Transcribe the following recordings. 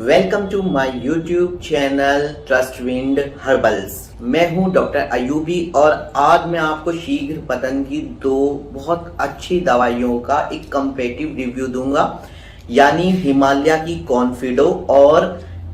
Welcome to my YouTube channel Trustwind Herbals. मैं हूं doctor Ayubi और आज मैं आपको शीघ्र पतन की दो बहुत अच्छी दवाइयों का एक कंपेटिव रिव्यू दूंगा, यानी हिमालय की कॉन्फिडो और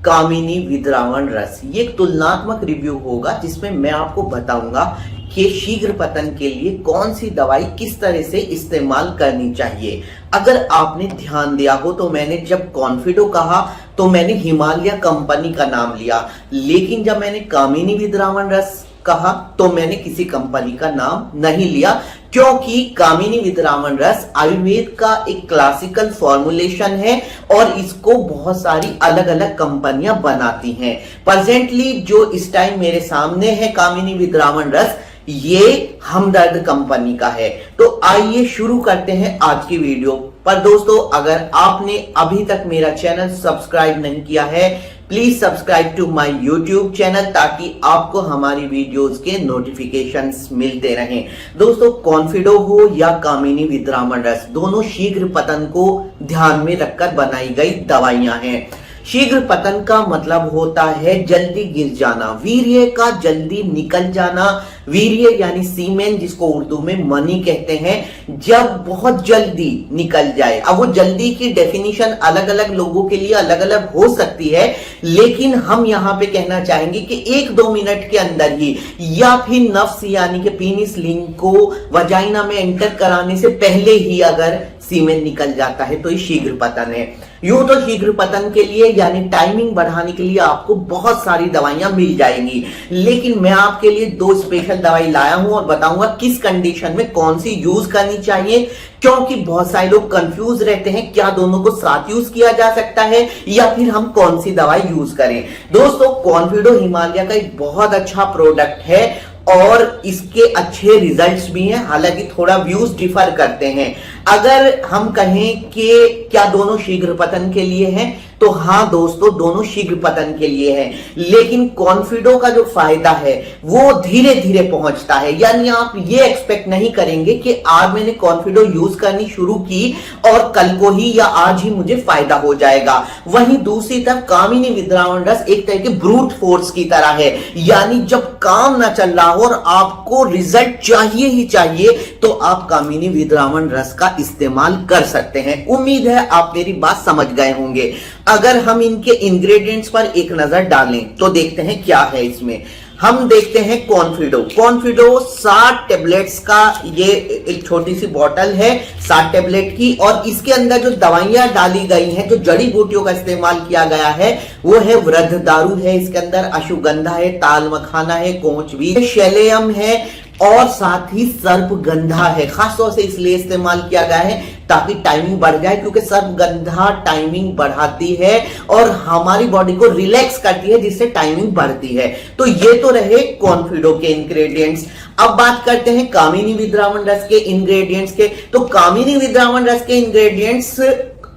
कामिनी विद्रावण रस। ये एक तुलनात्मक रिव्यू होगा जिसमें मैं आपको बताऊंगा कि शीघ्र पतन के लिए कौन सी दवाई किस तरह से इस्तेमाल करनी चाहिए। अगर आपने ध्यान दिया हो तो मैंने जब कॉन्फिडो कहा तो मैंने हिमालय कंपनी का नाम लिया, लेकिन जब मैंने कामिनी विद्रावण रस कहा तो मैंने किसी कंपनी का नाम नहीं लिया, क्योंकि कामिनी विद्रावण रस आयुर्वेद का एक क्लासिकल फॉर्मुलेशन है और इसको बहुत सारी अलग अलग कंपनियां बनाती हैं। प्रेजेंटली जो इस टाइम मेरे सामने है कामिनी विद्रावण रस, ये हमदर्द कंपनी का है। तो आइए शुरू करते हैं आज की वीडियो। पर दोस्तों, अगर आपने अभी तक मेरा चैनल सब्सक्राइब नहीं किया है, please subscribe to my YouTube channel ताकि आपको हमारी वीडियोस के नोटिफिकेशंस मिलते रहें। दोस्तों, कॉन्फिडो हो या कामिनी विद्रावण रस, दोनों शीघ्र पतन को ध्यान में रखकर बनाई गई दवाइयां हैं। शीघ्र पतन का मतलब होता है जल्दी गिर जाना, वीर्य का जल्दी निकल जाना। वीर्य यानी सीमेन, जिसको उर्दू में मनी कहते हैं, जब बहुत जल्दी निकल जाए। अब वो जल्दी की डेफिनेशन अलग अलग लोगों के लिए अलग अलग हो सकती है, लेकिन हम यहां पे कहना चाहेंगे कि 1-2 मिनट के अंदर ही, या फिर नफ्स यानी कि पीनिस लिंग को वजाइना में एंटर कराने से पहले ही अगर सीमेन निकल जाता है तो ये शीघ्र पतन है। यूं तो शीघ्र पतन के लिए यानी टाइमिंग बढ़ाने के लिए आपको बहुत सारी दवाइयां मिल जाएंगी, लेकिन मैं आपके लिए 2 स्पेशल दवाई लाया हूं और बताऊंगा किस कंडीशन में कौन सी यूज करनी चाहिए, क्योंकि बहुत सारे लोग कंफ्यूज रहते हैं क्या दोनों को साथ यूज किया जा सकता है या फिर हम कौन सी दवाई यूज करें। दोस्तों, कॉन्फिडो हिमालय का एक बहुत अच्छा प्रोडक्ट है और इसके अच्छे रिजल्ट्स भी हैं, हालांकि थोड़ा व्यूज डिफर करते हैं। अगर हम कहें कि क्या दोनों शीघ्र पतन के लिए हैं, तो हाँ दोस्तों, दोनों शीघ्र पतन के लिए हैं, लेकिन कॉन्फिडो का जो फायदा है वो धीरे धीरे पहुंचता है। यानी आप ये एक्सपेक्ट नहीं करेंगे कि आज मैंने कॉन्फिडो यूज करनी शुरू की और कल को ही या आज ही मुझे फायदा हो जाएगा। वहीं दूसरी तरफ कामिनी विद्रावण रस एक तरह के ब्रूट फोर्स की तरह है, यानी जब काम ना चल रहा हो और आपको रिजल्ट चाहिए ही चाहिए तो आप कामिनी विद्रावण रस का इस्तेमाल कर सकते हैं। उम्मीद है आप मेरी बात समझ गए होंगे। अगर हम इनके इंग्रेडिएंट्स पर एक नजर डालें तो देखते हैं क्या है इसमें। हम देखते हैं कॉन्फिडो 60 टेबलेट्स का ये एक छोटी सी बोतल है 60 टेबलेट की, और इसके अंदर जो दवाइयां डाली गई हैं, जो जड़ी बूटियों का इस्तेमाल किया गया है, वो है वृद्ध दारू है, इसके अंदर अश्वगंधा है, ताल मखाना है, कोंचवीर, शैलेयम है और साथ ही सर्पगंधा है। खासतौर से इसलिए इस्तेमाल किया गया है ताकि टाइमिंग बढ़ जाए, क्योंकि सर्पगंधा टाइमिंग बढ़ाती है और हमारी बॉडी को रिलैक्स करती है, जिससे टाइमिंग बढ़ती है। तो ये तो रहे कॉन्फिडो के इंग्रेडिएंट्स। अब बात करते हैं कामिनी विद्रावण रस के इंग्रेडिएंट्स के। तो कामिनी विद्रावण रस के इंग्रेडिएंट्स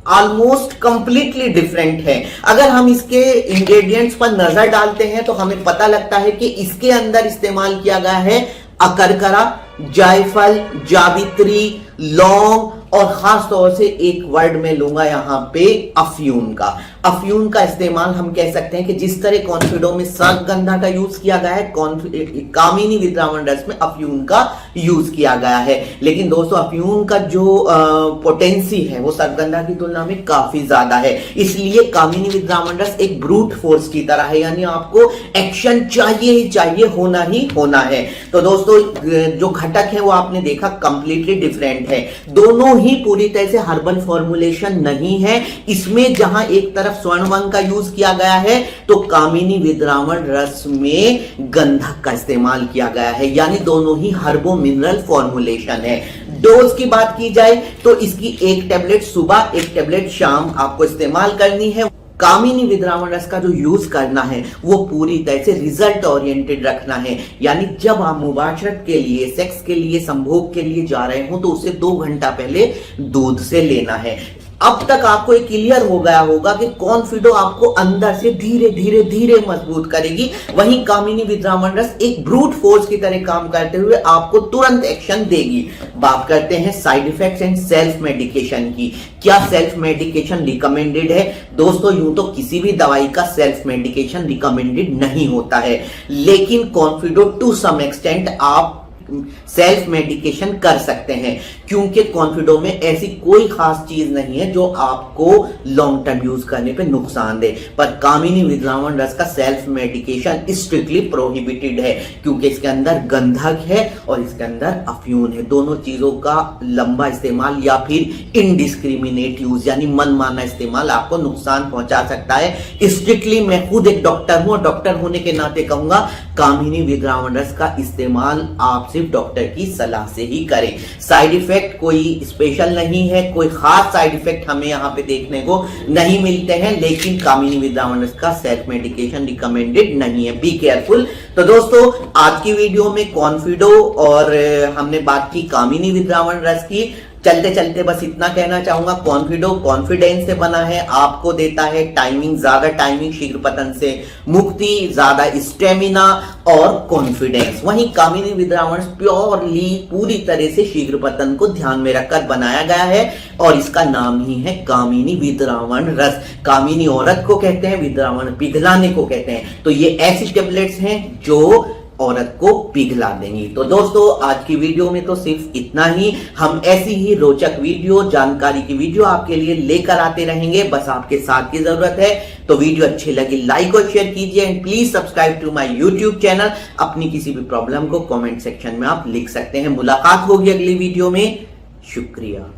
ऑलमोस्ट कंप्लीटली डिफरेंट है। अगर हम इसके इंग्रेडिएंट्स पर नजर डालते हैं तो हमें पता लगता है कि इसके अंदर इस्तेमाल किया गया है अकरकरा, जायफल, जावित्री, लौंग और खास तौर से एक वर्ड में लूंगा यहां पे अफ्यून का। अफ्यून का इस्तेमाल हम कह सकते हैं कि जिस तरह कॉन्फिडो में सर्पगंधा का यूज किया गया है, कामिनी विद्रावण रस में अफ्यून का यूज किया गया है। लेकिन दोस्तों, अफ्यून का जो पोटेंसी है वो सर्पगंधा की तुलना में काफी ज्यादा है, इसलिए कामिनी विद्रावण रस एक ब्रूट फोर्स की तरह है, यानी आपको एक्शन चाहिए ही चाहिए, होना ही होना है। तो दोस्तों, जो घटक है वो आपने देखा कंप्लीटली डिफरेंट है। दोनों ही पूरी तरह से हर्बल फॉर्मुलेशन नहीं है। इसमें जहां एक तरफ स्वर्णवंग का यूज किया गया है तो कामिनी विद्रावण रस में गंधक का इस्तेमाल किया गया है, यानी दोनों ही हर्बो मिनरल फॉर्मुलेशन है। डोज की बात की जाए तो इसकी 1 टेबलेट सुबह, 1 टेबलेट शाम आपको इस्तेमाल करनी है। कामिनी विद्रावण रस का जो यूज करना है वो पूरी तरह से रिजल्ट ओरिएंटेड रखना है, यानी जब आप मुबाशरत के लिए, सेक्स के लिए, संभोग के लिए जा रहे हो तो उससे 2 घंटा पहले दूध से लेना है। अब तक आपको एक क्लियर हो गया होगा कि कॉन्फिडो आपको अंदर से धीरे धीरे धीरे मजबूत करेगी, वहीं कामिनी विद्रावण रस एक ब्रूट फोर्स की तरह काम करते हुए आपको तुरंत एक्शन देगी। बात करते हैं side effects and self medication की। क्या सेल्फ मेडिकेशन रिकमेंडेड है? दोस्तों यूं तो किसी भी दवाई का सेल्फ मेडिकेशन रिकमेंडेड नहीं होता है, लेकिन कॉन्फिडो टू सम एक्सटेंट आप सेल्फ मेडिकेशन कर सकते हैं, क्योंकि कॉन्फिडो में ऐसी कोई खास चीज नहीं है जो आपको लॉन्ग टर्म यूज करने पे नुकसान दे। पर कामिनी विद्रावण रस का सेल्फ मेडिकेशन स्ट्रिक्टली प्रोहिबिटेड है, क्योंकि इसके अंदर गंधक है और इसके अंदर अफ्यून है। दोनों चीजों का लंबा इस्तेमाल या फिर इनडिस्क्रिमिनेट यूज यानी मनमाना इस्तेमाल आपको नुकसान पहुंचा सकता है। स्ट्रिक्टली मैं खुद एक डॉक्टर हूं और डॉक्टर होने के नाते कहूंगा कामिनी विद्रावण रस का इस्तेमाल आप सिर्फ डॉक्टर की सलाह से ही करें। साइड इफेक्ट कोई स्पेशल नहीं है, कोई खास साइड इफेक्ट हमें यहाँ पे देखने को नहीं मिलते हैं, लेकिन कामिनी विद्रावण रस का सेल्फ मेडिकेशन रिकमेंडेड नहीं है। Be careful. तो दोस्तों आज की वीडियो में कॉन्फिडो और हमने बात की कामिनी विद्रावण रस की। चलते चलते बस इतना कहना चाहूंगा, कॉन्फिडो कॉन्फिडेंस से बना है, आपको देता है टाइमिंग, ज्यादा टाइमिंग, शीघ्र पतन से मुक्ति, ज्यादा स्टेमिना और कॉन्फिडेंस। वहीं कामिनी विद्रावण प्योरली पूरी तरह से शीघ्र पतन को ध्यान में रखकर बनाया गया है और इसका नाम ही है कामिनी विद्रावण रस। कामिनी औरत को कहते हैं, विद्रावण पिघलाने को कहते हैं। तो ये ऐसी टेबलेट्स हैं जो औरत को पिघला देंगी। तो दोस्तों आज की वीडियो में तो सिर्फ इतना ही। हम ऐसी ही रोचक वीडियो, जानकारी की वीडियो आपके लिए लेकर आते रहेंगे, बस आपके साथ की जरूरत है। तो वीडियो अच्छी लगी लाइक और शेयर कीजिए and please subscribe to my YouTube channel. अपनी किसी भी प्रॉब्लम को कमेंट सेक्शन में आप लिख सकते हैं। मुलाकात होगी अगली वीडियो में। शुक्रिया।